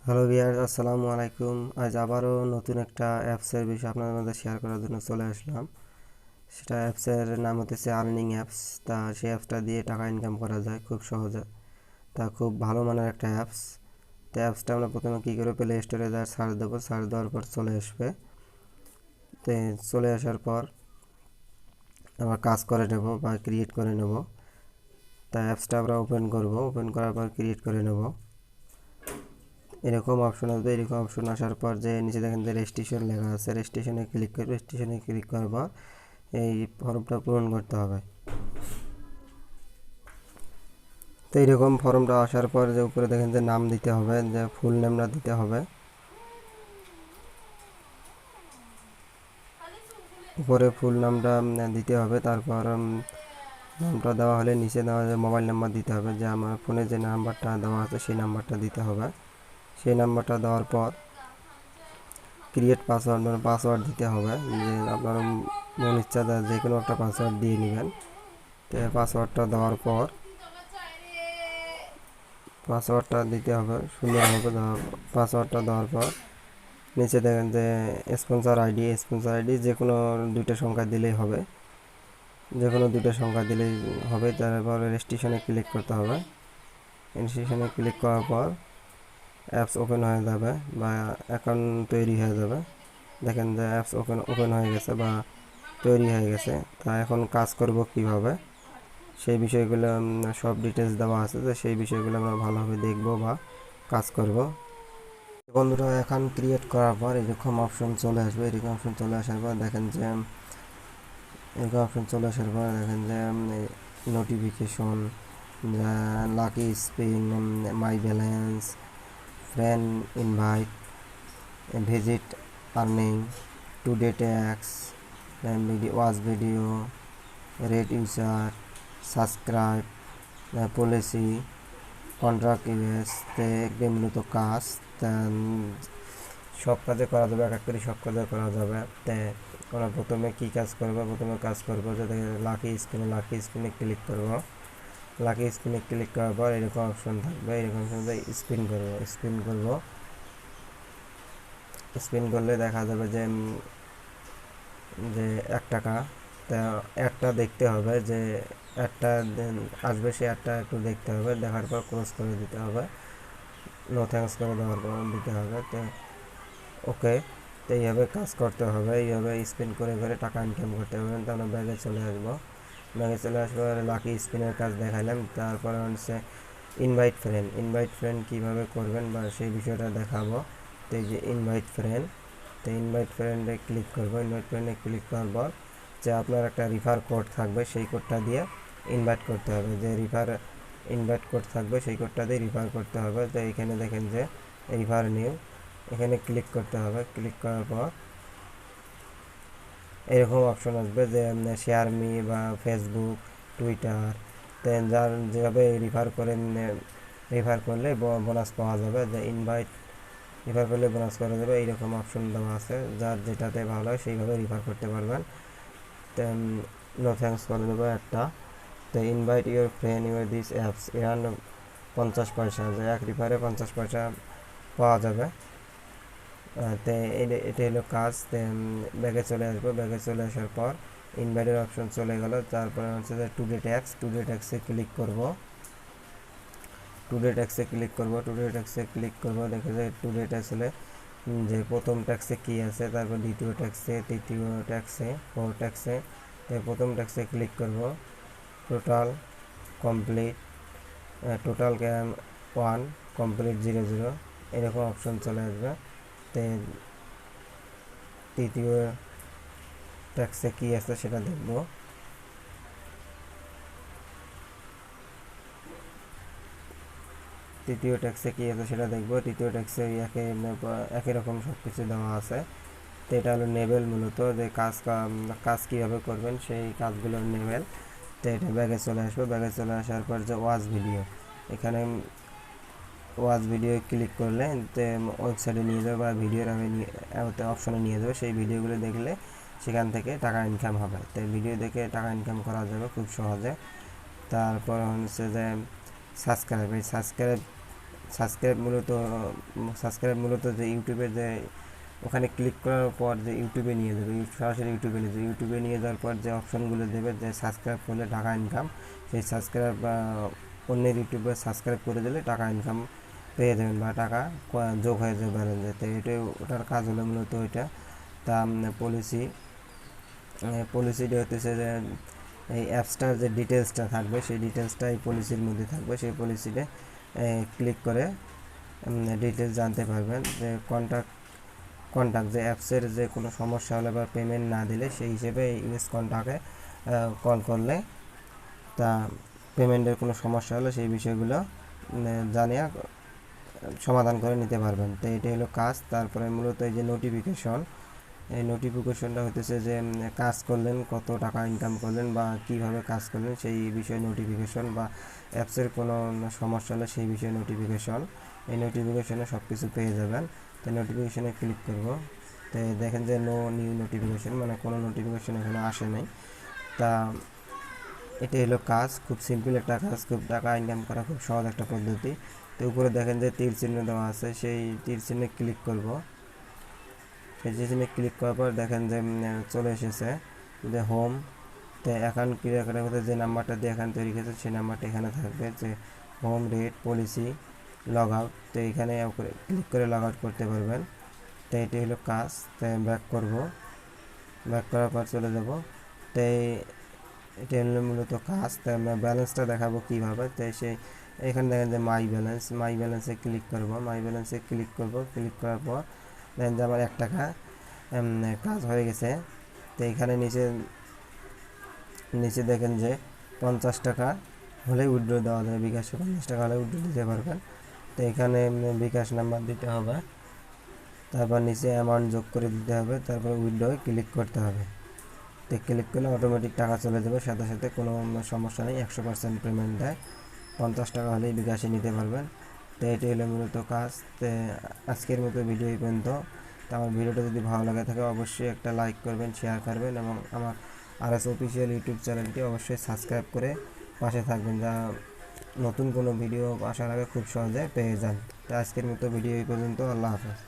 Hello viewers, আসসালামু আলাইকুম। আজ আবারও নতুন একটা অ্যাপসের বিষয় আপনাদের মধ্যে শেয়ার করার জন্য চলে আসলাম। সেটা অ্যাপসের নাম হতেছে আর্নিং অ্যাপস। তা সেই অ্যাপসটা দিয়ে টাকা ইনকাম করা যায় খুব সহজে। তা খুব ভালো মানের একটা অ্যাপস। তো অ্যাপসটা আমরা প্রথমে কী করে প্লে স্টোরে যা সার্চ দেবো, সার্চ দেওয়ার পর চলে আসবে। তো চলে আসার পর আমরা কাজ করে নেব বা ক্রিয়েট করে নেব। তা অ্যাপসটা আমরা ওপেন করব, ওপেন করার পর ক্রিয়েট করে নেব। এরকম অপশন আসবে। এরকম অপশন আসার পর যে নিচে দেখেন যে রেজিস্ট্রেশন লেখা আছে, রেজিস্ট্রেশনে ক্লিক করবে। রেজিস্ট্রেশনে ক্লিক করার পর এই ফর্মটা পূরণ করতে হবে। তো এইরকম ফর্মটা আসার পর যে উপরে দেখেন যে নাম দিতে হবে, যে ফুল নেমটা দিতে হবে। উপরে ফুল নামটা দিতে হবে। তারপর নামটা দেওয়া হলে নিচে দেওয়া যে মোবাইল নাম্বার দিতে হবে, যে আমার ফোনে যে নাম্বারটা দেওয়া আছে সেই নাম্বারটা দিতে হবে। সেই নাম্বারটা দেওয়ার পর ক্রিয়েট পাসওয়ার্ড মানে পাসওয়ার্ড দিতে হবে, যে আপনার মন ইচ্ছা যে কোনো একটা পাসওয়ার্ড দিয়ে নেবেন। তো পাসওয়ার্ডটা দেওয়ার পর পাসওয়ার্ডটা দিতে হবে সুন্দরভাবে। পাসওয়ার্ডটা দেওয়ার পর নিচে দেখেন যে স্পন্সর আইডি যে কোনো দুইটা সংখ্যা দিলেই হবে, যে কোনো দুইটা সংখ্যা দিলেই হবে। তারপর রেজিস্ট্রেশনে ক্লিক করতে হবে। রেজিস্ট্রেশনে ক্লিক করার পর অ্যাপস ওপেন হয়ে যাবে বা অ্যাকাউন্ট তৈরি হয়ে যাবে। দেখেন যে অ্যাপস ওপেন হয়ে গেছে বা তৈরি হয়ে গেছে। তা এখন কাজ করব কিভাবে, সেই বিষয়গুলো সব ডিটেলস দেওয়া আছে, যে সেই বিষয়গুলো আমরা ভালোভাবে দেখব বা কাজ করব। বন্ধুরা, এখন ক্রিয়েট করার পর এরকম অপশন চলে আসবে। এরকম অপশন চলে আসার পর দেখেন যে নোটিফিকেশন, লাকি স্পিন, মাই balance, friend invite, visit earning, today tax, watch video, rate user, subscribe, policy, contract US, মূলত কাজ। সব কাজে করা যাবে, এক এক করে সব কাজে করা যাবে। আমরা প্রথমে কী কাজ করবো, প্রথমে কাজ করবো যে লাকি স্পিনে ক্লিক করব। লাকি স্পিনে ক্লিক করার পর এরকম অপশন থাকবে। এরকম অপশন স্পিন করলে দেখা যাবে যে যে 1 টাকা। তা একটা দেখতে হবে, যে একটা আসবে, সে একটা একটু দেখতে হবে। দেখার পর ক্লোজ করে দিতে হবে, নো থ্যাঙ্কস করে দেওয়ার পর দিতে হবে। তো ওকে। তো এইভাবে কাজ করতে হবে, এইভাবে স্পিন করে করে টাকা ইনকাম করতে হবে। তো আমরা ব্যাগে চলে আসবো। ব্যাগে চলে আসবো, লাকি স্পিনের কাজ দেখাইলাম। তারপরে হচ্ছে ইনভাইট ফ্রেন্ড কীভাবে করবেন বা সেই বিষয়টা দেখাবো। তো এই যে ইনভাইট ফ্রেন্ডে ক্লিক করবো। ইনভাইট ফ্রেন্ডে ক্লিক করার পর যে আপনার একটা রিফার কোড থাকবে, সেই কোডটা দিয়ে ইনভাইট করতে হবে। যে ইনভাইট কোড থাকবে সেই কোডটা দিয়ে রিফার করতে হবে। তো এখানে দেখেন যে রিফার নিউ, এখানে ক্লিক করতে হবে। ক্লিক করার পর এরকম অপশন আসবে যে শেয়ার মি বা ফেসবুক, টুইটার, যার যেভাবে রিফার করলে বোনাস পাওয়া যাবে। যে রিফার করলে বোনাস করা যাবে, এইরকম অপশন দেওয়া আছে। যার যেটাতে ভালো হয় সেইভাবে রিফার করতে পারবেন। দেন নো থ্যাঙ্কস করে দেবো একটা। তো invite your friend your this apps, এখান 50 পয়সা, যে এক রিফারে 50 পয়সা পাওয়া যাবে। তো এটা হলো কাজ। ব্যাগে চলে আসবো। ব্যাগে চলে আসার পর ইনভাইটের অপশন চলে গেল। তারপরে হচ্ছে যে টুডে ট্যাক্সে ক্লিক করব। টুডে ট্যাক্সে ক্লিক করব। দেখে যে টুডে ট্যাক্স হলে যে প্রথম ট্যাক্সে কী আছে, তারপর দ্বিতীয় ট্যাক্সে, তৃতীয় ট্যাক্সে, ফোর ট্যাক্সে। প্রথম ট্যাক্সে ক্লিক করব। টোটাল কমপ্লিট, টোটাল 1, কমপ্লিট 0, এরকম অপশন চলে আসবে। তে তৃতীয় ট্যাক্সে কী আছে সেটা দেখব। তৃতীয় ট্যাক্সে একই রকম সব কিছু দেওয়া আছে। তো এটা হলো নেবেল, মূলত যে কাজ কীভাবে করবেন সেই কাজগুলোর নেবেল। তো এটা ব্যাগে চলে আসবো। ব্যাগে চলে আসার পর যে এখানে ওয়াচ ভিডিও ক্লিক করলে ওয়েবসাইটে নিয়ে যাবে বা ভিডিওর অপশনে নিয়ে যাবে। সেই ভিডিওগুলো দেখলে সেখান থেকে টাকা ইনকাম হবে। তো ভিডিও দেখে টাকা ইনকাম করা যাবে খুব সহজে। তারপর হচ্ছে যে সাবস্ক্রাইব মূলত যে ইউটিউবে যে ওখানে ক্লিক করার পর যে ইউটিউবে নিয়ে যাবে, সরাসরি ইউটিউবে নিয়ে যাওয়ার পর যে অপশনগুলো দেবে যে সাবস্ক্রাইব করলে টাকা ইনকাম, সেই সাবস্ক্রাইব অন্যের ইউটিউবে সাবস্ক্রাইব করে দিলে টাকা ইনকাম পেয়ে যাবেন বা টাকা যোগ হয়ে যাবে ব্যালেন্সে। তো এটাই ওটার কাজ হলো মূলত ওইটা। তা পলিসিটা হতেছে যে এই অ্যাপসটার যে ডিটেলসটা থাকবে সেই ডিটেলসটা এই পলিসির মধ্যে থাকবে। সেই পলিসিতে ক্লিক করে ডিটেলস জানতে পারবেন যে কন্ট্যাক্ট যে অ্যাপসের যে কোনো সমস্যা হলে বা পেমেন্ট না দিলে সেই হিসেবে ইউএস কন্ট্যাক্টে কল করলে তা পেমেন্টের কোনো সমস্যা হলে সেই বিষয়গুলো জানিয়ে সমাধান করে নিতে পারবেন। তো এটাই হলো কাজ। তারপরে মূলত এই যে নোটিফিকেশন, এই নোটিফিকেশনটা হতেছে যে কাজ করলেন, কত টাকা ইনকাম করলেন বা কিভাবে কাজ করলেন সেই বিষয়ে নোটিফিকেশন, বা অ্যাপসের কোনো সমস্যা হলে সেই বিষয়ে নোটিফিকেশন। এই নোটিফিকেশনে সব কিছু পেয়ে যাবেন। তো নোটিফিকেশনে ক্লিক করব। তো দেখেন যে নো নিউ নোটিফিকেশন, মানে কোনো নোটিফিকেশন এখানে আসে নাই। তা এটাই হলো কাজ, খুব সিম্পল একটা কাজ, খুব টাকা ইনকাম করা খুব সহজ একটা পদ্ধতি। তো উপরে দেখেন যে তীর চিহ্ন দেওয়া আছে, সেই তীর চিহ্নে ক্লিক করব। সেই চিহ্নে ক্লিক করার পর দেখেন যে চলে এসেছে যে হোম। তো অ্যাকাউন্ট ক্রিয়েট করার মধ্যে যে নাম্বারটা দিয়ে অ্যাকাউন্ট তৈরি করেছে সেই নাম্বারটা এখানে থাকবে, যে home, rate, policy, log out. তো এখানে ক্লিক করে লগ আউট করতে পারবেন। তো এটি হলো কাজ। তো ব্যাক করব, ব্যাক করার পর চলে যাব। তো এটা হলো মূলত কাজ। তো আমরা ব্যালেন্সটা দেখাবো কীভাবে। তো এখানে দেখেন যে মাই ব্যালেন্সে ক্লিক করব। ক্লিক করার পর দেখেন যে আমার 1 টাকা কাজ হয়ে গেছে। তো এখানে নিচে দেখেন যে 50 টাকা হলে উইথড্র দেওয়া যাবে, বিকাশে 50 টাকা হলে উইথড্র দিতে পারবেন। তো এখানে বিকাশ নাম্বার দিতে হবে, তারপর নিচে অ্যামাউন্ট যোগ করে দিতে হবে, তারপর উইথড্রয়ে ক্লিক করতে হবে। তো ক্লিক করলে অটোমেটিক টাকা চলে যাবে সাথে সাথে, কোনো সমস্যা নেই। 100% পেমেন্ট দেয়, 50 টাকা হলেই বিকাশে নিতে পারবেন। তো এটি হলো মূলত কাজ। তো আজকের মতো ভিডিও এই পর্যন্ত। তো আমার ভিডিওটা যদি ভালো লাগে থাকে অবশ্যই একটা লাইক করবেন, শেয়ার করবেন এবং আমার RS অফিসিয়াল ইউটিউব চ্যানেলটি অবশ্যই সাবস্ক্রাইব করে পাশে থাকবেন, যা নতুন কোনো ভিডিও আসার আগে খুব সহজে পেয়ে যান। তো আজকের মতো ভিডিও এই পর্যন্ত। আল্লাহ হাফেজ।